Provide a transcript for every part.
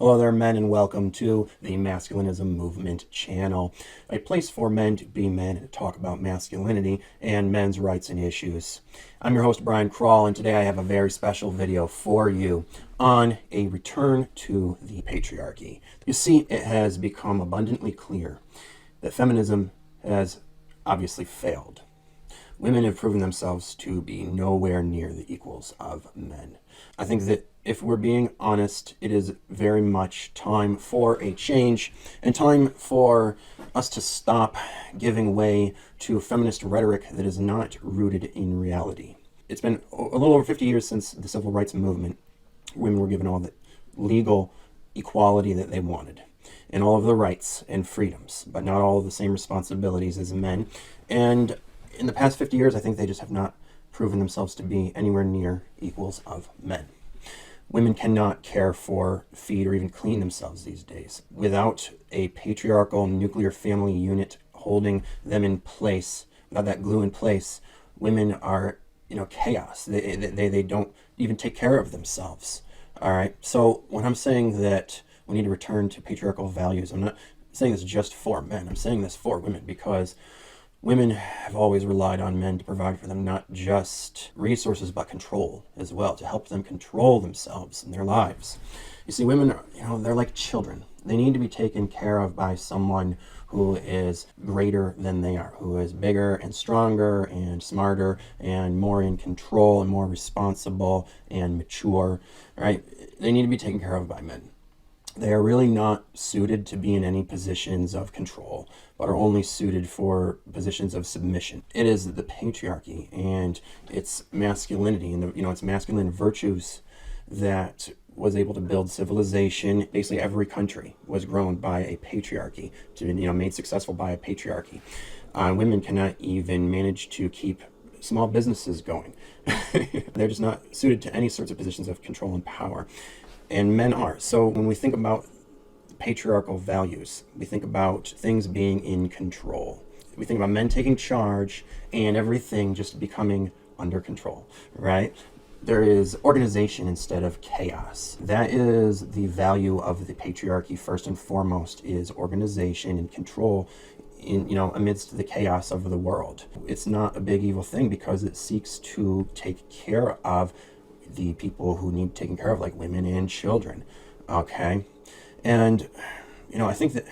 Hello there, men, and welcome to the Masculinism Movement channel, a place for men to be men and talk about masculinity and men's rights and issues. I'm your host, Brian Krall, and today I have a very special video for you on a return to the patriarchy. You see, it has become abundantly clear that feminism has obviously failed. Women have proven themselves to be nowhere near the equals of men. I think that if we're being honest, it is very much time for a change and time for us to stop giving way to feminist rhetoric that is not rooted in reality. It's been a little over 50 years since the civil rights movement. Women were given all the legal equality that they wanted and all of the rights and freedoms, but not all of the same responsibilities as men. And in the past 50 years, I think they just have not proven themselves to be anywhere near equals of men. Women cannot care for, feed, or even clean themselves these days. Without a patriarchal nuclear family unit holding them in place, without that glue in place, women are, chaos. They don't even take care of themselves. All right. So when I'm saying that we need to return to patriarchal values, I'm not saying this just for men. I'm saying this for women because women have always relied on men to provide for them not just resources, but control as well, to help them control themselves and their lives. You see, women, they're like children. They need to be taken care of by someone who is greater than they are, who is bigger and stronger and smarter and more in control and more responsible and mature, right? They need to be taken care of by men. They are really not suited to be in any positions of control, but are only suited for positions of submission. It is the patriarchy and its masculinity and its masculine virtues that was able to build civilization. Basically, every country was grown by a patriarchy, made successful by a patriarchy. Women cannot even manage to keep small businesses going. They're just not suited to any sorts of positions of control and power. And men are. So when we think about patriarchal values, we think about things being in control. We think about men taking charge and everything just becoming under control, right? There is organization instead of chaos. That is the value of the patriarchy. First and foremost is organization and control amidst the chaos of the world. It's not a big evil thing because it seeks to take care of the people who need taken care of, like women and children. Okay. And, I think that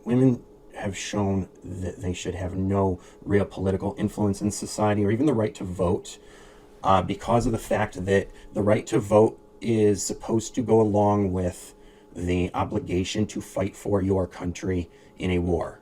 women have shown that they should have no real political influence in society or even the right to vote because of the fact that the right to vote is supposed to go along with the obligation to fight for your country in a war.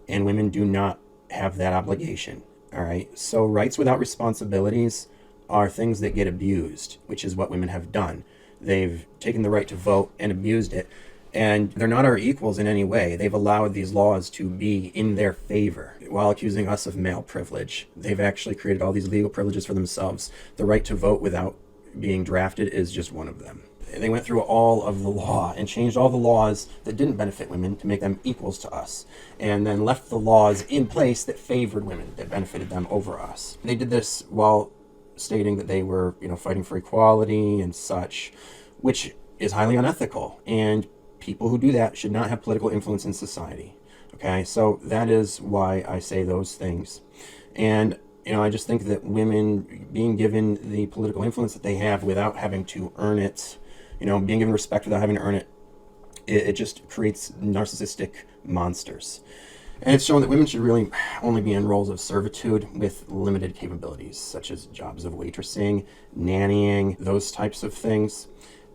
And women do not have that obligation. All right. So rights without responsibilities are things that get abused, which is what women have done. They've taken the right to vote and abused it, and they're not our equals in any way. They've allowed these laws to be in their favor while accusing us of male privilege. They've actually created all these legal privileges for themselves. The right to vote without being drafted is just one of them. They went through all of the law and changed all the laws that didn't benefit women to make them equals to us, and then left the laws in place that favored women, that benefited them over us. They did this while stating that they were, fighting for equality and such, which is highly unethical. And people who do that should not have political influence in society. Okay, so that is why I say those things. And, I just think that women being given the political influence that they have without having to earn it, being given respect without having to earn it, it just creates narcissistic monsters. And it's shown that women should really only be in roles of servitude with limited capabilities, such as jobs of waitressing, nannying, those types of things.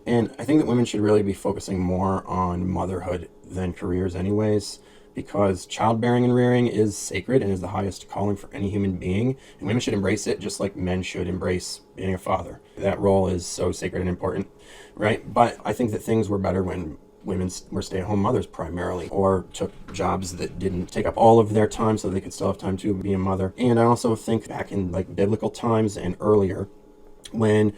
And I think that women should really be focusing more on motherhood than careers anyways, because childbearing and rearing is sacred and is the highest calling for any human being. And women should embrace it just like men should embrace being a father. That role is so sacred and important, right? But I think that things were better when women were stay-at-home mothers primarily, or took jobs that didn't take up all of their time so they could still have time to be a mother. And I also think back in biblical times and earlier, when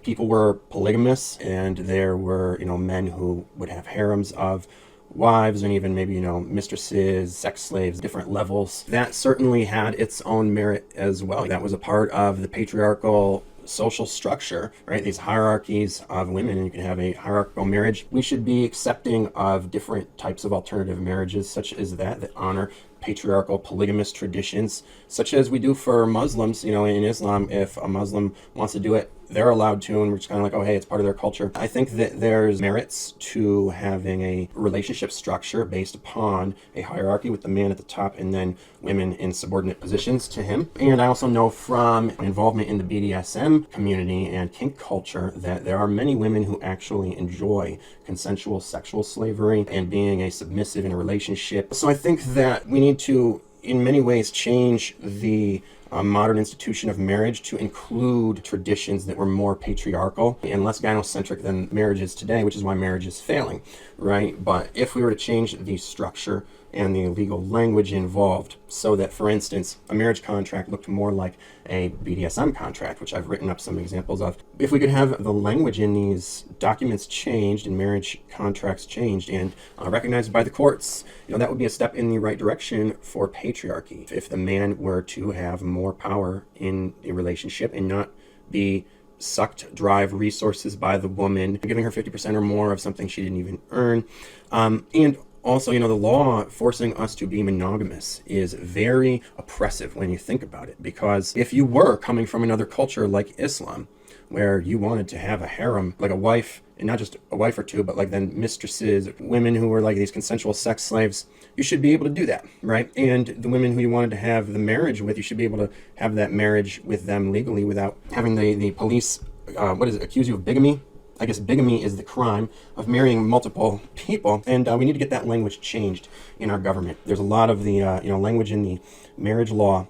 people were polygamous and there were, men who would have harems of wives and even maybe, mistresses, sex slaves, different levels. That certainly had its own merit as well. That was a part of the patriarchal social structure, right? These hierarchies of women, and you can have a hierarchical marriage. We should be accepting of different types of alternative marriages, such as that honor patriarchal polygamous traditions, such as we do for Muslims. You know, in Islam, if a Muslim wants to do it, they're allowed to, and we're just kind of like, oh, hey, it's part of their culture. I think that there's merits to having a relationship structure based upon a hierarchy with the man at the top and then women in subordinate positions to him. And I also know from involvement in the BDSM community and kink culture that there are many women who actually enjoy consensual sexual slavery and being a submissive in a relationship. So I think that we need to, in many ways, change the modern institution of marriage to include traditions that were more patriarchal and less gynocentric than marriage is today, which is why marriage is failing, right? But if we were to change the structure and the legal language involved so that, for instance, a marriage contract looked more like a BDSM contract, which I've written up some examples of. If we could have the language in these documents changed and marriage contracts changed and recognized by the courts, you know, that would be a step in the right direction for patriarchy. If the man were to have more power in a relationship and not be sucked drive resources by the woman, giving her 50% or more of something she didn't even earn, and also, you know, the law forcing us to be monogamous is very oppressive when you think about it, because if you were coming from another culture like Islam, where you wanted to have a harem, like a wife, and not just a wife or two, but like then mistresses, women who were like these consensual sex slaves, you should be able to do that, right? And the women who you wanted to have the marriage with, you should be able to have that marriage with them legally without having the police, accuse you of bigamy. I guess bigamy is the crime of marrying multiple people, and we need to get that language changed in our government. There's a lot of the language in the marriage law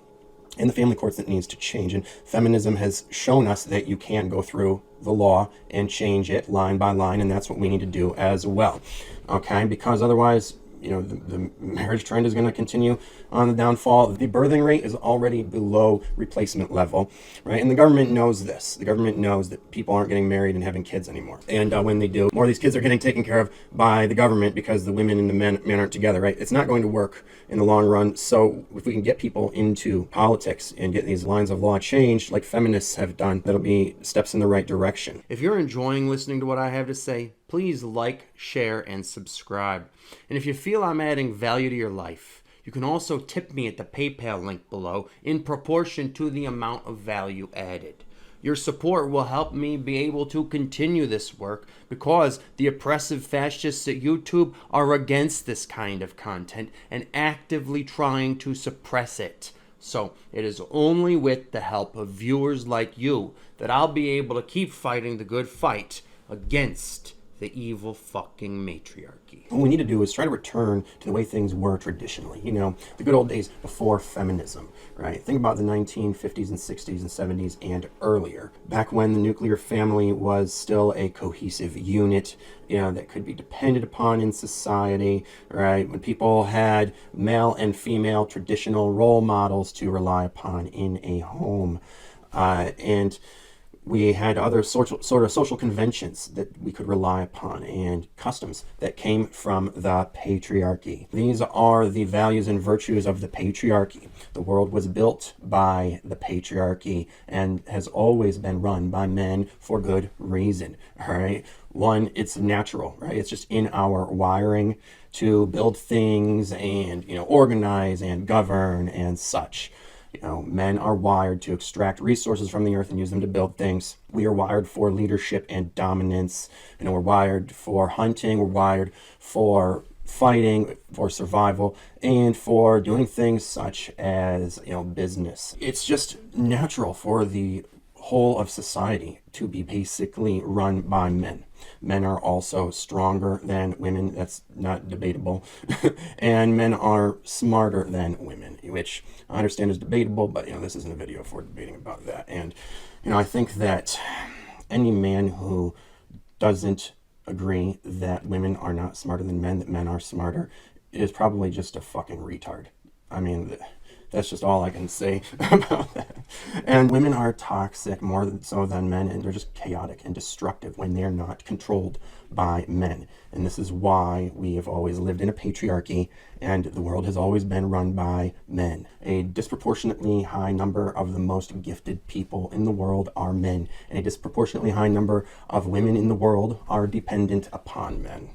and the family courts that needs to change, and feminism has shown us that you can go through the law and change it line by line, and that's what we need to do as well, okay? Because otherwise, you know, the marriage trend is going to continue on the downfall. The birthing rate is already below replacement level, right? And the government knows this. The government knows that people aren't getting married and having kids anymore. And when they do, more of these kids are getting taken care of by the government because the women and the men aren't together, right? It's not going to work in the long run. So if we can get people into politics and get these lines of law changed, like feminists have done, that'll be steps in the right direction. If you're enjoying listening to what I have to say, please like, share, and subscribe. And if you feel I'm adding value to your life, you can also tip me at the PayPal link below in proportion to the amount of value added. Your support will help me be able to continue this work because the oppressive fascists at YouTube are against this kind of content and actively trying to suppress it. So it is only with the help of viewers like you that I'll be able to keep fighting the good fight against the evil fucking matriarchy. What we need to do is try to return to the way things were traditionally, you know, the good old days before feminism, right? Think about the 1950s and 60s and 70s and earlier, back when the nuclear family was still a cohesive unit, you know, that could be depended upon in society, right? When people had male and female traditional role models to rely upon in a home, and we had other sort of social conventions that we could rely upon and customs that came from the patriarchy. These are the values and virtues of the patriarchy. The world was built by the patriarchy and has always been run by men for good reason, all right? One, it's natural, right? It's just in our wiring to build things and, you know, organize and govern and such. You know, men are wired to extract resources from the earth and use them to build things. We are wired for leadership and dominance. You know, we're wired for hunting. We're wired for fighting, for survival, and for doing things such as, you know, business. It's just natural for the whole of society to be basically run by men. Men are also stronger than women. That's not debatable. And men are smarter than women, which I understand is debatable, but, you know, this isn't a video for debating about that. And, you know, I think that any man who doesn't agree that women are not smarter than men, that men are smarter, is probably just a fucking retard. I mean, That's just all I can say about that. And women are toxic more so than men, and they're just chaotic and destructive when they're not controlled by men. And this is why we have always lived in a patriarchy, and the world has always been run by men. A disproportionately high number of the most gifted people in the world are men, and a disproportionately high number of women in the world are dependent upon men.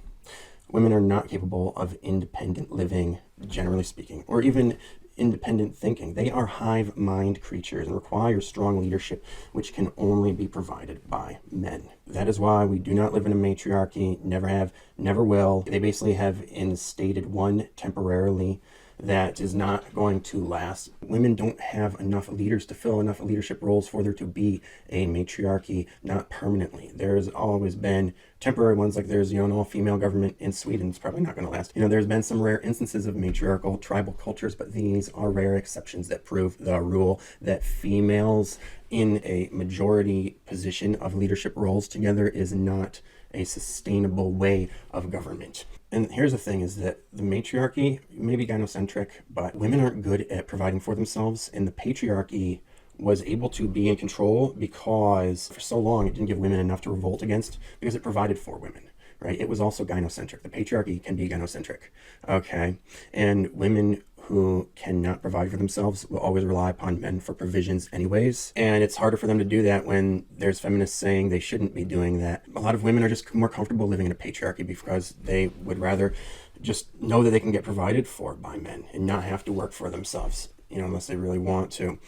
Women are not capable of independent living, generally speaking, or even independent thinking. They are hive mind creatures and require strong leadership, which can only be provided by men. That is why we do not live in a matriarchy, never have, never will. They basically have instated one temporarily that is not going to last. Women don't have enough leaders to fill enough leadership roles for there to be a matriarchy, not permanently. There's always been temporary ones, like there's, an all-female government in Sweden. It's probably not going to last. There's been some rare instances of matriarchal tribal cultures, but these are rare exceptions that prove the rule that females in a majority position of leadership roles together is not a sustainable way of government. And here's the thing, is that the matriarchy may be gynocentric, but women aren't good at providing for themselves, and the patriarchy was able to be in control because for so long it didn't give women enough to revolt against, because it provided for women, right? It was also gynocentric. The patriarchy can be gynocentric, okay? And women who cannot provide for themselves will always rely upon men for provisions anyways. And it's harder for them to do that when there's feminists saying they shouldn't be doing that. A lot of women are just more comfortable living in a patriarchy because they would rather just know that they can get provided for by men and not have to work for themselves, unless they really want to.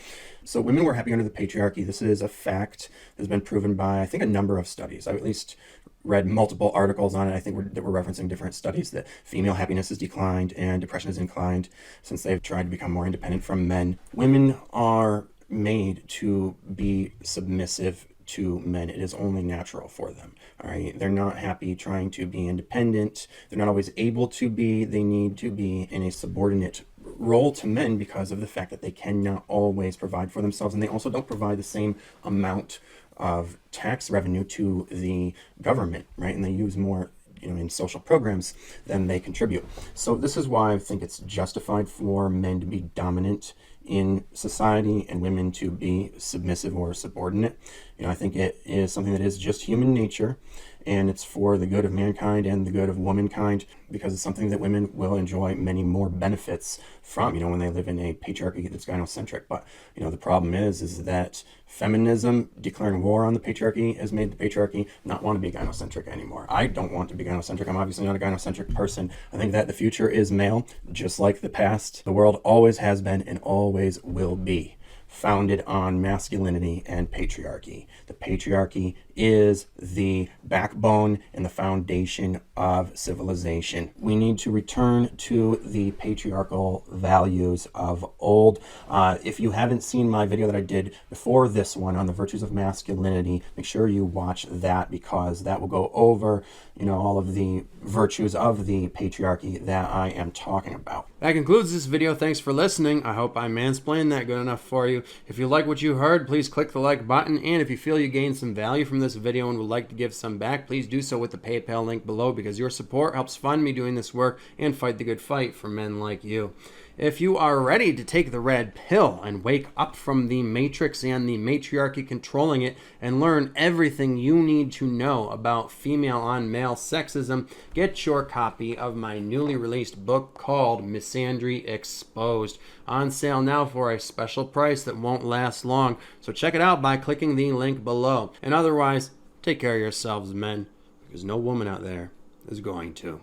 So women were happy under the patriarchy. This is a fact that has been proven by, I think, a number of studies. I've at least read multiple articles on it. I think that we're referencing different studies that female happiness has declined and depression has inclined since they've tried to become more independent from men. Women are made to be submissive to men. It is only natural for them. All right. They're not happy trying to be independent. They're not always able to be. They need to be in a subordinate role to men because of the fact that they cannot always provide for themselves, and they also don't provide the same amount of tax revenue to the government, right? And they use more in social programs than they contribute. So this is why I think it's justified for men to be dominant in society and women to be submissive or subordinate. I think it is something that is just human nature, and it's for the good of mankind and the good of womankind, because it's something that women will enjoy many more benefits from, when they live in a patriarchy that's gynocentric. But, the problem is that feminism declaring war on the patriarchy has made the patriarchy not want to be gynocentric anymore. I don't want to be gynocentric. I'm obviously not a gynocentric person. I think that the future is male, just like the past. The world always has been and always will be founded on masculinity and patriarchy. The patriarchy is the backbone and the foundation of civilization. We need to return to the patriarchal values of old. If you haven't seen my video that I did before this one on the Virtues of Masculinity, make sure you watch that, because that will go over, all of the virtues of the patriarchy that I am talking about. That concludes this video. Thanks for listening. I hope I mansplained that good enough for you. If you like what you heard, please click the like button. And if you feel you gained some value from this video and would like to give some back, please do so with the PayPal link below, because your support helps fund me doing this work and fight the good fight for men like you. If you are ready to take the red pill and wake up from the matrix and the matriarchy controlling it and learn everything you need to know about female on male sexism, get your copy of my newly released book called Misandry Exposed. On sale now for a special price that won't last long. So check it out by clicking the link below. And otherwise, take care of yourselves, men, because no woman out there is going to.